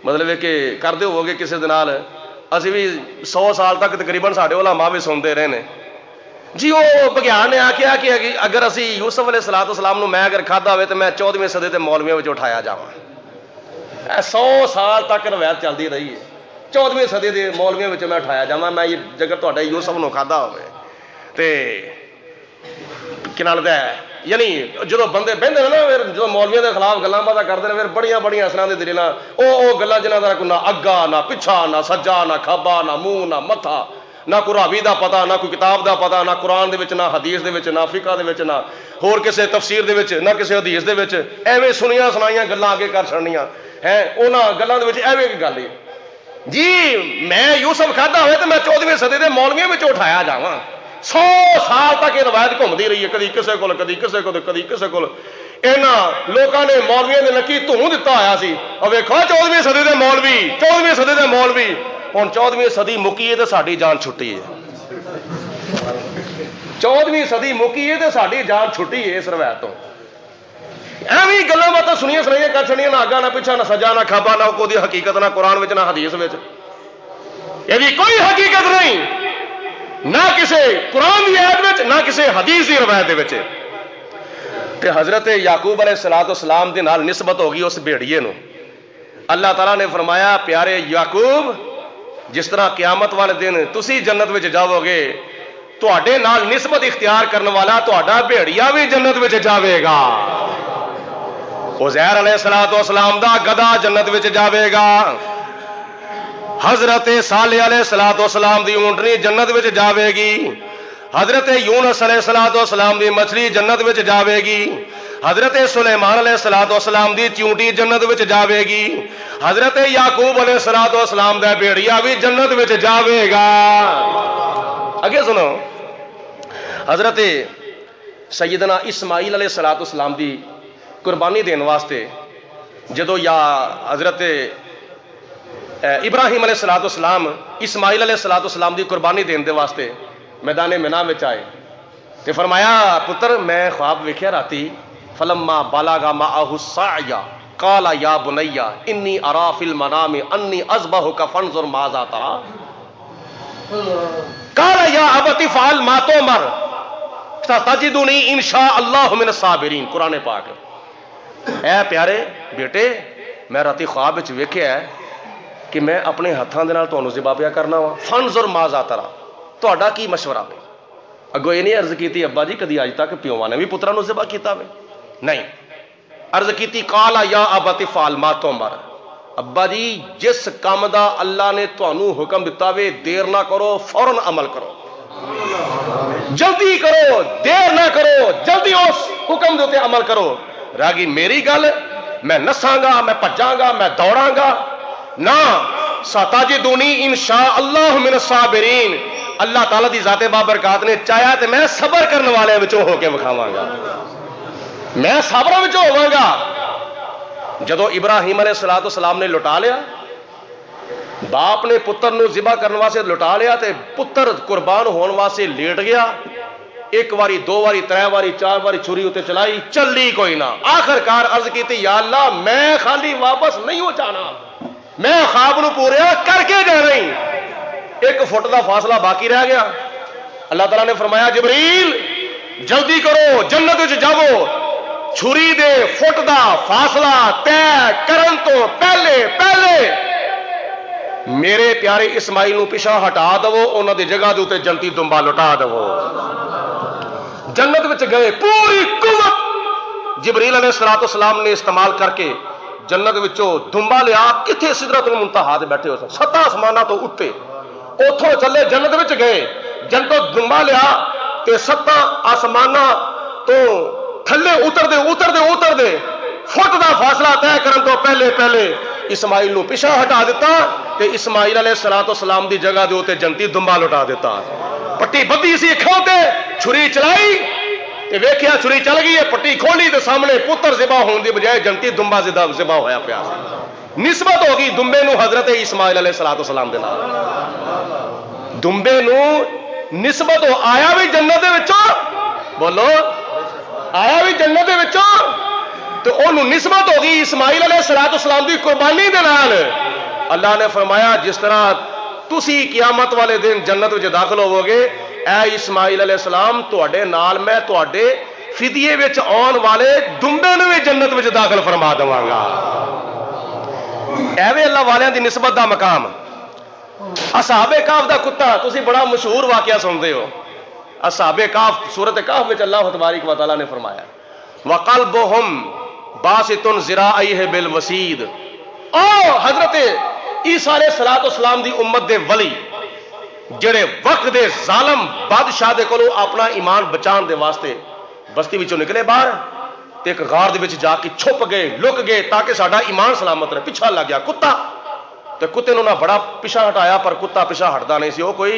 مطلب کہ کرتے ہو گے کسی دے نال، اسی بھی 100 سال تک تقریباً ساڈے علماء بھی سنتے رہے نے جی۔ وہ بگیان نے آخیا کہ اگر اسی یوسف علیہ السلام نو میں اگر کھادا ہوئے تو میں 14ویں صدی تے مولویاں وچ اٹھایا جاواں۔ 100 سال تک روایت چلتی رہی ہے، 14ویں صدی دے مولویاں وچ میں اٹھایا جاواں، میں جگر تہاڈے یوسف نو کھادا ہوئے تے کنال دے یعنی جدو بندے بہتے ہیں نا پھر جو مولویوں کے خلاف گلاں باتاں کرتے ہیں، پھر بڑیاں بڑیاں اثراں دے دلیل وہ گلاں جنہاں دا نہ اگا نہ پچھا نہ سجا نہ کھبا نہ منہ نہ متھا، نہ کوئی راوی دا پتا نہ کوئی کتاب دا پتا، نہ قرآن دے وچ نہ حدیث دے وچ نہ فقہ دے وچ نہ ہور کسے تفسیر دے وچ نہ کسے حدیث دے وچ، ایویں سنیاں سنائیاں گلاں اگے کر چھڑنیاں ہیں انہاں گلاں دے وچ ایویں کی گل ہے جی میں یوسف کھادا ہوئے تو میں 14ویں صدی دے مولویاں وچ اٹھایا جاواں۔ 100 سال تک یہ روایت گھومتی رہی ہے، کدی کسے کول کدی کسے کول کدی کسے کول، انہاں لوکاں نے مولویاں دے نکی دھوں دتا ہویا سی۔ اور ویکھو 14ویں صدی دے مولوی، 14ویں صدی دے مولوی، ہن 14ویں صدی مکی ہے تے ساڈی جان چھٹی ہے، 14ویں صدی مکی ہے تے ساڈی جان چھٹی ہے اس روایت تو۔ ایویں گلاں باتاں سنیاں سنائیاں کر چھڑیاں، نہ اگا نہ پچھا نہ سجا نہ کھبا، نہ کوئی حقیقت نہ قرآن وچ نہ حدیث وچ، یہ کوئی حقیقت نہیں، نہ کسی قرآن کی آیت وچ نہ کسی حدیث کی روایت وچ۔ تے حضرت یعقوب علیہ السلام دے نال نسبت ہوگی اس بھیڑیے نو۔ اللہ تعالیٰ نے فرمایا پیارے یعقوب جس طرح قیامت والے دن تسی جنت وچ جاؤ گے، تواڈے نال نسبت اختیار کرنے والا تواڈا بھیڑیا بھی جنت وچ جاوے گا۔ عزیر علیہ السلام دا گدا جنت وچ جاوے گا، حضرت صالح علیہ السلام دی اونٹنی جنت وچ جاوے گی، حضرت یونس علیہ السلام دی مچھلی جنت وچ جاوے گی، حضرت سلیمان علیہ السلام دی چونٹی جنت وچ جاوے گی، حضرت یعقوب علیہ السلام دا بیڑیا بھی جنت وچ جاوے گا۔ اگے سنو، حضرت سیدنا اسماعیل علیہ السلام دی قربانی دین واسطے جدو یا حضرت ابراہیم علیہ السلام اسماعیل علیہ السلام دی قربانی دین دے واسطے میدان مینا میں آئے تے فرمایا پتر میں خواب ویکھیا راتی، فلما بلغ معه السعی قال یا بنی انی ارا فی المنام انی اذبحک فانظر ماذا ترى قال یا ابت افعل ما تؤمر ستجدنی ان شاء اللہ من الصابرین۔ قرآن پاک۔ اے پیارے بیٹے میں راتی خواب وچ ویکھیا ہے کہ میں اپنے ہاتھوں دے نال تانوں ذبح پیا کرنا وا، فانظر ماذا ترى، تہاڈا کی مشورہ ہے؟ اگوں یہ نہیں عرض کیتی ابا جی کدی اج تک پیواں نے بھی پتراں نوں ذبح کیتا وے؟ نہیں، عرض کیتی قال یا ابت افعل ما تؤمر، ابا جی جس کام دا اللہ نے تانوں حکم دتا وے دیر نہ کرو، فوراً عمل کرو، جلدی کرو، دیر نہ کرو، جلدی اس حکم دے تے عمل کرو۔ راگی میری گل میں نساں گا، میں بھجاں گا، میں دوڑاں گا نہ، ستجدنی انشاء اللہ من الصابرین، اللہ تعالیٰ دی ذات بابرکات نے چاہیا تے میں صبر کرنے والے وچوں ہو کے وکھاواں گا، میں صبراں وچوں ہوواں گا۔ جدو ابراہیم علیہ السلام نے لٹا لیا، باپ نے پتر نو ذبح کرنے واسطے لٹا لیا تے پتر قربان ہون واسطے لیٹ گیا، ایک واری دو واری ترے واری چار واری چھری اتے چلائی، چلی کوئی نہ، آخر کار عرض کیتی یا اللہ میں خالی واپس نہیں ہو جانا، میں خواب نو پوریا کر کے جا رہی، 1 فٹ دا فاصلہ باقی رہ گیا۔ اللہ تعالیٰ نے فرمایا جبریل جلدی کرو، جنت وچ جاؤ، چھری دے فٹ دا فاصلہ طے کرن تو پہلے میرے پیارے اسماعیل نو پیچھا ہٹا دو، انہاں دی جگہ دے اوتے جنتی دمبا لٹا دو۔ جنت وچ گئے، پوری قوت جبریل علیہ السلام نے استعمال کر کے جنت وچوں دمبا لیا، کتھے سدرۃ المنتہا تے بیٹھے ہو سن، 7 آسماناں تو اٹھے، اوتھوں چلے جنت وچ گئے، جنتوں دمبا لیا تے 7 آسماناں تو تھلے اتر دے فٹ دا فاصلہ طے کرن تو پہلے اسماعیل نو پیچھا ہٹا دیتا تے اسماعیل علیہ السلام دی جگہ دے اوتے جنتی دمبا لٹا دیتا. پٹی بدھی سی اکھاں تے چھری چلائی تے ویکھیا چھری چل گئی ہے, پٹی کھولی تے سامنے پتر ذبح ہون دی بجائے جنتی دمبا ذبح ہویا پیا. نسبت ہو گئی دمبے نو حضرت اسماعیل علیہ السلام دے نال. دمبے نو نسبت ہو آیا بھی جنت دے وچوں, بولو آیا بھی جنت دے وچوں, تو انہوں نسبت ہو گئی اسماعیل علیہ السلام دی قربانی دے نال. اللہ نے فرمایا جس طرح تسی قیامت والے دن جنت وچ داخل ہوو گے, اے اسماعیل علیہ السلام تواڈے نال میں تواڈے فدیے وچ آن والے دمبے نو بھی جنت وچ داخل فرما دواں گا. ایویں اللہ والیاں دی نسبت دا مقام. اصحاب کہف دا کتا تسی بڑا مشہور واقعہ سنتے ہو. اصحاب کہف سورۃ کہف وچ اللہ تبارک و تعالی نے فرمایا وَقَلْبُهُمْ بَاسِطٌ ذِرَاعَیْہِ بِالْوَسِیدِ. او حضرت عیسیٰ علیہ السلام دی امت دے ولی جڑے وقت دے ظالم بادشاہ دے کولوں اپنا ایمان بچان دے واسطے بستی وچوں نکلے باہر تے ایک غار دے وچ جا کے چھپ گئے, لک گئے تاکہ ساڈا ایمان سلامت رہے. پیچھا لگ گیا کتا تے کتے نوں نہ بڑا پیچھا ہٹایا, پر کتا پیچھا ہٹدا نہیں سی. او کوئی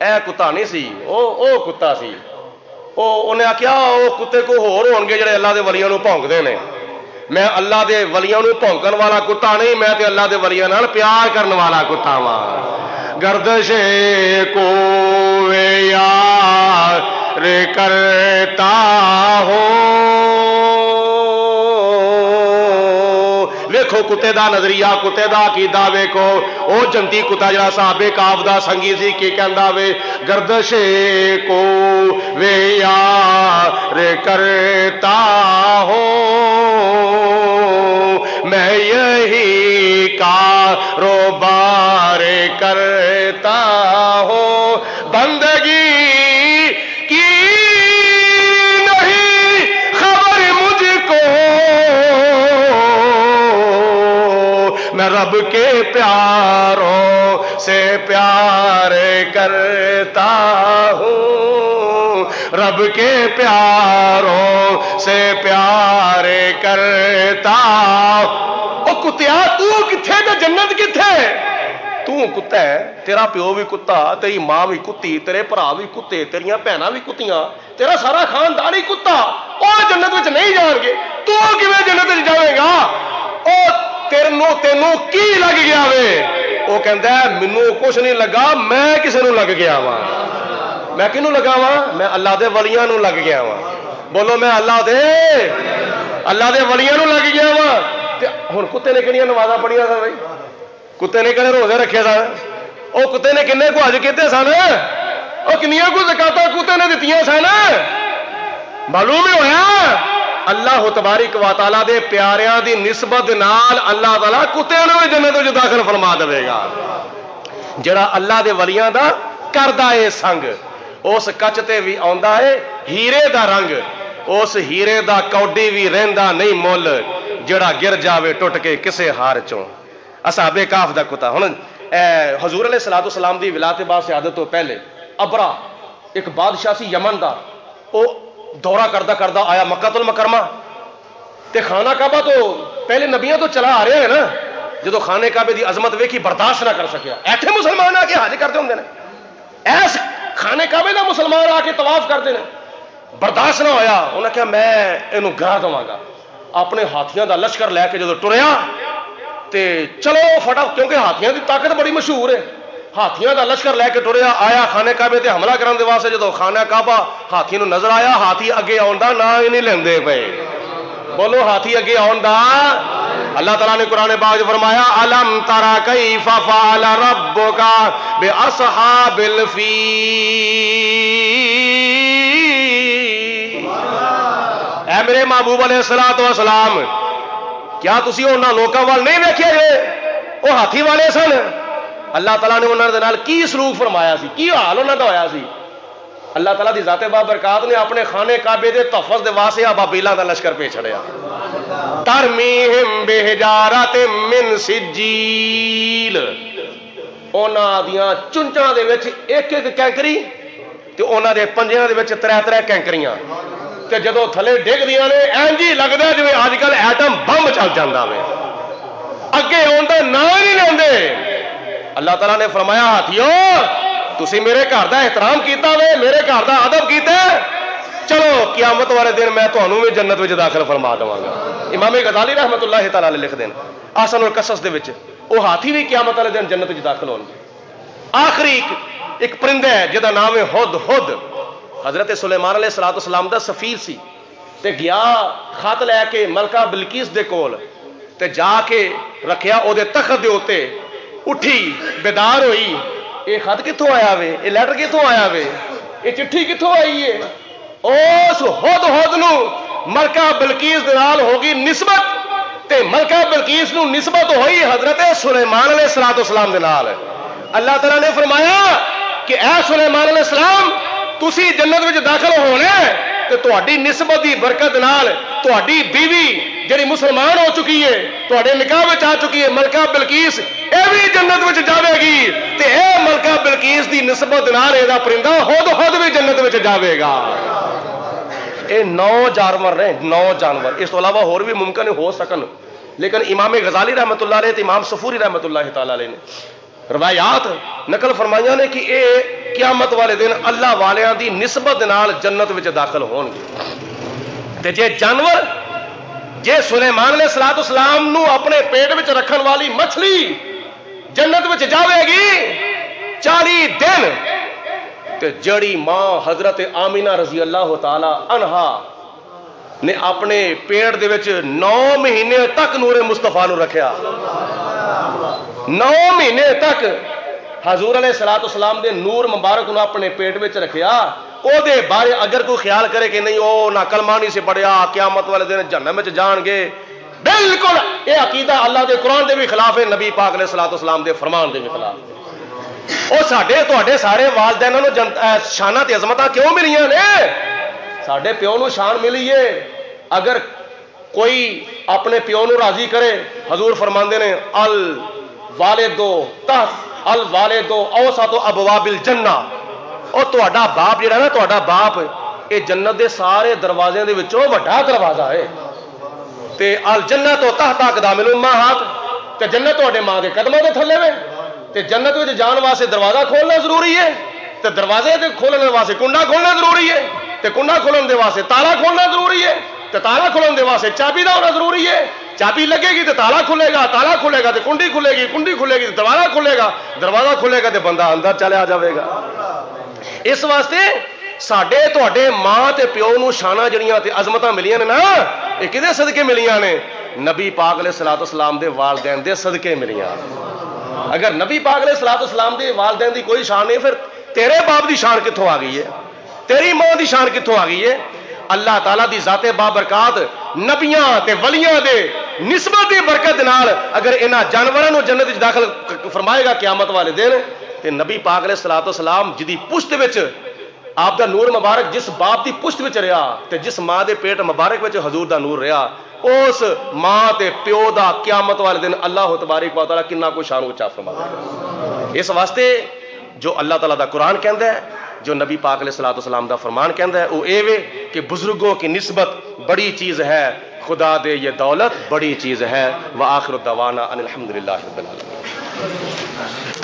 اے کتا نہیں سی, او کتا سی. انہیں آخیا وہ کتے کو ہور ہون گے جڑے اللہ دے ولیاں نوں بھونکدے نے. میں اللہ دے ولیاں نوں بھونکن والا کتا نہیں, میں تے اللہ دے ولیاں نال پیار کرن والا کتا واں. گردش کو یار کرتا ہوں. ویکھو کتے دا نظریہ, کتے دا عقیدہ ویکھو. او جنتی کتا جڑا صاحب کہف دا سنگی سی کی کہندا وے گردش کو وے یار کرتا ہوں, میں یہی کاروبار کرتا ہوں. بندگی کی نہیں خبر مجھ کو, میں رب کے پیاروں سے پیار کرتا ہوں, رب کے پیاروں سے پیار کرتا. او کتیا تو کتھے تے جنت کتھے؟ تو کتا ہے, تیرا پیو بھی کتا, تیری ماں بھی کتی, تیرے بھرا بھی کتے, تیریاں بھیناں بھی کتیاں, تیرا سارا خاندان ہی کتا. او جنت وچ نہیں جان گے, تو کیویں جنت وچ جاویں گا؟ او تینوں کی لگ گیا وے؟ وہ کہندا ہے مینوں کچھ نہیں لگا, میں کسے نوں لگ گیا واں. میں کنوں لگا واں؟ میں اللہ دے ولیاں نوں لگ گیا واں. بولو میں اللہ دے ولیاں نوں لگ گیا واں. تے ہن کتے نے کہڑیاں نمازاں پڑھیاں سن بھائی؟ کتے نے کہڑے روزے رکھے سن؟ او کتے نے کنے کو حج کیتے سن؟ او کنیاں کو زکاتاں کتے نے دتیاں سن؟ معلوم ہی ہویا اللہ تبارک و تعالی دے پیاریاں دی نسبت نال اللہ تعالی کتےاں نوں جنت وچ داخل فرما دے گا. جڑا اللہ دے ولیاں دا کردا اے سنگ, اس کچ تے بھی آندا اے ہیرے دا رنگ, اس ہیرے دا کوڈی بھی رہندا نہیں مول, جڑا گر جاوے ٹوٹ کے کسے ہار چوں. اصحاب کہف دا کتا. ہن حضور علیہ السلام دی ولادت با سعادت تو پہلے ابرا ایک بادشاہ سی یمن دا, او دورہ کردہ کردہ آیا مکہ المکرمہ تے خانہ کعبہ تو پہلے نبیوں تو چلا آ رہے ہیں نا. جدو خانے کعبے دی عظمت ویکھی برداشت نہ کر سکیا. ایتھے مسلمان آ کے حج کرتے ہوندے نے, ایس خانے کعبے دا مسلمان آ کے طواف کرتے ہیں, برداشت نہ ہویا. انہاں کہا میں اینوں گرا دواں گا. اپنے ہاتھیاں دا لشکر لے کے جدو ٹریا تے چلو فٹا, کیونکہ ہاتھیاں دی طاقت بڑی مشہور ہے. ہاتھیاں دا لشکر لے کے ٹریا, آیا خانے کعبے تے حملہ کرن دے واسطے. جدو خانہ کعبہ ہاتھی نوں نظر آیا, ہاتھی اگے آن دا نا ہی نہیں لیندے پے. بولو ہاتھی اگے آن دا. اللہ تعالیٰ نے قرآن پاک فرمایا الم ترى کیف فعل ربک باصحاب الفیل. اے میرے محبوب علیہ السلام, کیا تسی انہاں لوکاں وال نہیں ویکھیا جے وہ ہاتھی والے سن؟ اللہ تعالیٰ نے انہاں دے نال کی سلوک فرمایا سی, کی حال انہاں دا ہویا سی؟ اللہ تعالیٰ دی ذات بابرکات نے اپنے خانے کعبے دے تحفظ دے واسطے ابابیلاں دا لشکر بھیج چھڑیا. ترمیہم بحجارۃ من سجیل, انہاں دیاں چنچاں دے وچ ایک ایک کینکری تے انہاں دے پنجیاں دے وچ ترے ترے کینکریاں, تے جدو تھلے ڈگ دیاں نے اینجی لگدا جویں اج کل ایٹم بم چل جاندا وے. اگے آن دا نام ہی نہیں لیندے۔ اللہ تعالیٰ نے فرمایا ہاتھیو تسی میرے گھر دا احترام کیتا وے، میرے گھر دا ادب کیتا ہے، چلو قیامت والے دن میں تانوں بھی جنت وچ داخل فرما دواں گا۔ امام غزالی رحمت اللہ تعالی علیہ لکھ دین احسن القصص دے وچ وہ ہاتھی بھی قیامت والے دن جنت وچ داخل ہون گے۔ آخری ایک پرندہ ہے جہدا نام ہے ہد ہد، حضرت سلیمان علیہ السلام دا سفیر سی تے گیا خط لے کے ملکہ بلقیس دے کول تے جا کے رکھیا او دے تخت دے اوتے، اٹھی بیدار ہوئی یہ خط کتوں آیا وے، یہ لیٹر کتوں آیا وے، یہ چٹھی کتوں آئی ہے؟ اس ہد ہد نو ملکہ بلقیس دے نال ہوگی نسبت تے ملکہ بلقیس نو نسبت ہوئی حضرت سلیمان علیہ السلام دے نال۔ اللہ تعالیٰ نے فرمایا کہ اے سلیمان علیہ السلام تسی جنت وچ داخل ہونے تے تہاڈی نسبت دی برکت نال تہاڈی بیوی جڑی مسلمان ہو چکی ہے تہاڈے نکاح وچ آ چکی ہے ملکہ بلقیس اے بھی جنت وچ جاوے گی تے اے ملکہ بلقیس دی نسبت نال اے دا پرندہ ہد ہد بھی جنت وچ جاوے گا۔ اے 9 جانور نے، 9 جانور، اس تو علاوہ اور بھی ممکن ہو سکن، لیکن امام غزالی رحمت اللہ علیہ تے امام صفوری رحمت اللہ تعالی علیہ نے روایات نقل فرمائیاں نے کہ اے قیامت والے دن اللہ والیاں دی نسبت نال جنت وچ داخل ہون گے۔ تے جے جانور جے سلیمان علیہ السلام نو اپنے پیٹ وچ رکھن والی مچھلی جنت وچ جاوے گی 40 دن تے جڑی ماں حضرت آمینہ رضی اللہ تعالی عنہا نے اپنے پیٹ دے وچ 9 مہینے تک نور مصطفیٰ نو رکھیا، 9 مہینے تک حضور علیہ السلام دے نور مبارک نو اپنے پیٹ وچ رکھیا، او دے بارے اگر کوئی خیال کرے کہ نہیں او نہ کلمہ نہیں سے پڑھیا قیامت والے دن جہنم وچ جان گے، بالکل یہ عقیدہ اللہ دے قرآن دے بھی خلاف ہے، نبی پاک علیہ السلام دے فرمان دے بھی خلاف ہے۔ او ساڈے تواڈے سارے والدیناں نو شاناں تے عظمتاں کیوں ملیاں نے؟ ساڈے پیو نو شان ملی ہے، اگر کوئی اپنے پیو نو راضی کرے حضور فرماندے نے الوالدو تحت الوالدو اوسط ابواب الجنہ، او تہاڈا باپ جڑا نا تہاڈا باپ اے جنت دے سارے دروازے دے وچوں وڈا دروازہ ہے تے الجنہ تو تحت اقدام الامہات تے جنت تہاڈے ماں دے قدموں دے تھلے وے تے جنت وچ جان واسطے دروازہ کھولنا ضروری ہے تے دروازے دے کھولنے واسطے کنڈا کھولنا ضروری ہے تے کنڈا کھولن دے واسطے تالا کھولنا ضروری ہے تے تالا کھولن دے واسطے چابی دا ہونا ضروری ہے، چابی لگے گی تے تالا کھلے گا، تالا کھلے گا تے کنڈی کھلے گی، کنڈی کھلے گی تے دروازہ کھلے گا، دروازہ کھلے گا تے بندہ اندر چلے آ جاوے گا۔ اس واسطے ساڈے تہاڈے ماں تے پیو نو شاناں جڑیاں تے عظمتاں ملیاں نے نا یہ کدے صدقے ملیاں نے؟ نبی پاک علیہ السلام دے والدین دے صدقے ملیاں۔ اگر نبی پاک علیہ السلام دے والدین دی کوئی شان نہیں پھر تیرے باپ دی شان کتھوں آ گئی ہے؟ تیری ماں دی شان کتھوں آ گئی ہے؟ اللہ تعالیٰ دی ذات بابرکات نبیاں تے ولیاں دے نسبت دی برکت نال اگر انہاں جانوراں نو جنت وچ داخل فرمائے گا قیامت والے دن تے نبی پاک علیہ السلام جدی پشت وچ آپ دا نور مبارک جس باپ دی پشت وچ رہا تے جس ماں دے پیٹ مبارک وچ حضور دا نور رہا اس ماں تے پیو دا قیامت والے دن اللہ تبارک و تعالیٰ کنا کو شان اونچا فرما دے گا۔ اس واسطے جو اللہ تعالیٰ دا قرآن کہندا ہے، جو نبی پاک علیہ السلام دا فرمان کہندا ہے وہ اے وے کہ بزرگوں کی نسبت بڑی چیز ہے، خدا دے یہ دولت بڑی چیز ہے۔ وآخر دعوانا ان الحمدللہ رب العالمین۔